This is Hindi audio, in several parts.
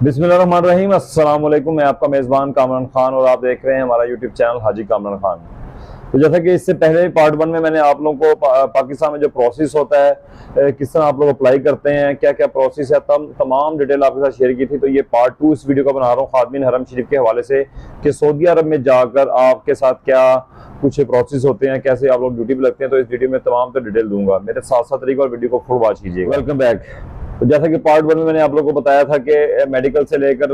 बिस्मिल्लाहिर्रहमानिर्रहीम। अस्सलाम वालेकुम। मैं आपका मेज़बान कामरान खान और आप देख रहे हैं हमारा यूट्यूब चैनल हाजी कामरान खान। तो जैसा कि इससे पहले पार्ट 1 में मैंने आप लोगों को पाकिस्तान में जो प्रोसेस होता है, किस तरह आप लोग अप्लाई करते हैं, क्या क्या प्रोसेस है, तमाम डिटेल आपके साथ शेयर की थी। तो ये पार्ट 2 इस वीडियो का बना रहा हूँ खादिमीन हरम शरीफ के हवाले से कि सऊदी अरब में जाकर आपके साथ क्या कुछ प्रोसेस होते हैं, कैसे आप लोग ड्यूटी पे लगते हैं। तो इस वीडियो में तमाम तो डिटेल दूंगा, मेरे साथ साथ तरीके और वीडियो को फुल वॉच कीजिएगा। Welcome back. तो जैसा कि पार्ट 1 में मैंने आप लोगों को बताया था कि मेडिकल से लेकर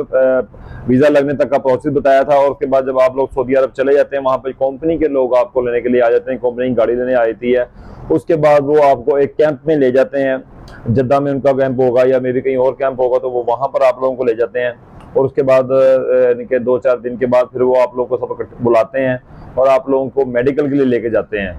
वीजा लगने तक का प्रोसेस बताया था, और उसके बाद जब आप लोग सऊदी अरब चले जाते हैं वहां पर कंपनी के लोग आपको लेने के लिए आ जाते हैं, कंपनी की गाड़ी लेने आती है। उसके बाद वो आपको एक कैंप में ले जाते हैं, जद्दा में उनका कैंप होगा या मे भी कहीं और कैंप होगा, तो वो वहां पर आप लोगों को ले जाते हैं। और उसके बाद यानी कि 2-4 दिन के बाद फिर वो आप लोगों को सब बुलाते हैं और आप लोगों को मेडिकल के लिए लेके जाते हैं।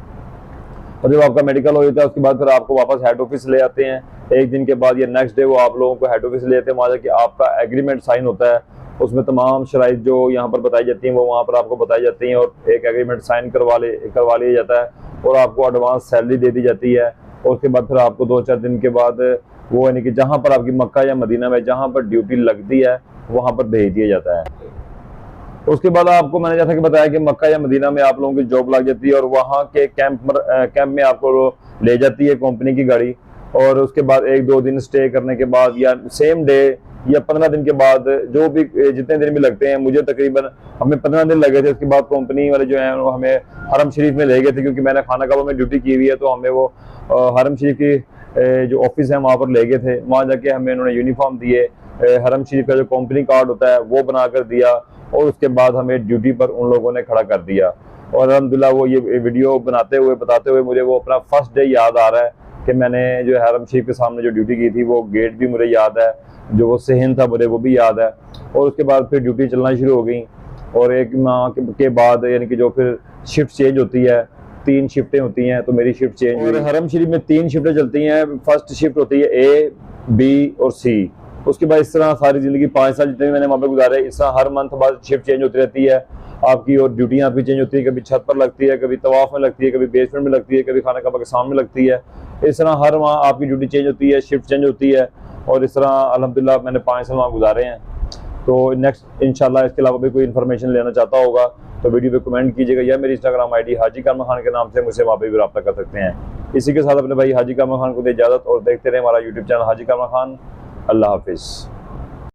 और जब आपका मेडिकल हो जाता है उसके बाद फिर आपको वापस हेड ऑफिस ले आते हैं। एक दिन के बाद या नेक्स्ट डे वो आप लोगों को हेड ऑफिस ले जाते हैं, वहाँ जाके आपका एग्रीमेंट साइन होता है। उसमें तमाम शराइत जो यहाँ पर बताई जाती हैं वो वहाँ पर आपको बताई जाती हैं, और एक एग्रीमेंट साइन करवा लिया जाता है और आपको एडवांस सैलरी दे दी जाती है। और उसके बाद फिर आपको 2-4 दिन के बाद वो यानी कि जहाँ पर आपकी मक्का या मदीना में जहाँ पर ड्यूटी लगती है वहाँ पर भेज दिया जाता है। उसके बाद आपको मैंने जैसा कि बताया कि मक्का या मदीना में आप लोगों की जॉब लग जाती है और वहाँ के कैंप में आपको ले जाती है कंपनी की गाड़ी। और उसके बाद 1-2 दिन स्टे करने के बाद या सेम डे या 15 दिन के बाद, जो भी जितने दिन भी लगते हैं, मुझे तकरीबन हमें 15 दिन लगे थे। उसके बाद कंपनी वाले जो हैं वो हमें हरम शरीफ में ले गए थे, क्योंकि मैंने खाना काबा में ड्यूटी की हुई है, तो हमें वो हरम शरीफ की जो ऑफिस है वहाँ पर ले गए थे। वहाँ जाके हमें उन्होंने यूनिफॉर्म दिए, हरम शरीफ का जो कंपनी कार्ड होता है वो बना कर दिया, और उसके बाद हमें ड्यूटी पर उन लोगों ने खड़ा कर दिया। और अल्हम्दुलिल्लाह वो ये वीडियो बनाते हुए बताते हुए मुझे वो अपना फर्स्ट डे याद आ रहा है कि मैंने जो हरम शरीफ के सामने जो ड्यूटी की थी, वो गेट भी मुझे याद है, जो वो सहन था मुझे वो भी याद है। और उसके बाद फिर ड्यूटी चलना शुरू हो गई, और 1 माह के बाद यानी कि जो फिर शिफ्ट चेंज होती है, 3 शिफ्टें होती हैं, तो मेरी शिफ्ट चेंज हुई। हरम शरीफ में 3 शिफ्टें चलती हैं। फर्स्ट शिफ्ट होती है A, B और C। उसके बाद इस तरह सारी जिंदगी 5 साल जितने भी मैंने वहाँ पे गुजारे, इस तरह हर मंथ बाद शिफ्ट चेंज होती रहती है आपकी, और ड्यूटियाँ आपकी चेंज होती है। कभी छत पर लगती है, कभी तवाफ में लगती है, कभी बेसमेंट में लगती है, कभी खाना काबा के सामने लगती है। इस तरह हर माह आपकी ड्यूटी चेंज होती है, शिफ्ट चेंज होती है। और इस तरह अल्हम्दुलिल्लाह मैंने 5 साल वहाँ गुजारे हैं। तो नेक्स्ट इंशाल्लाह इसके अलावा भी कोई इन्फॉर्मेशन लेना चाहता होगा तो वीडियो पे कमेंट कीजिएगा, या मेरी इंस्टाग्राम ID हाजी कामरान खान के नाम से मुझसे वहाँ पे भी रब्ता कर सकते हैं। इसी के साथ अपने भाई हाजी कामरान खान को दे इजाज़त, और देखते रहे हमारा यूट्यूब चैनल हाजी कामरान खान। अल्लाह हाफिज़।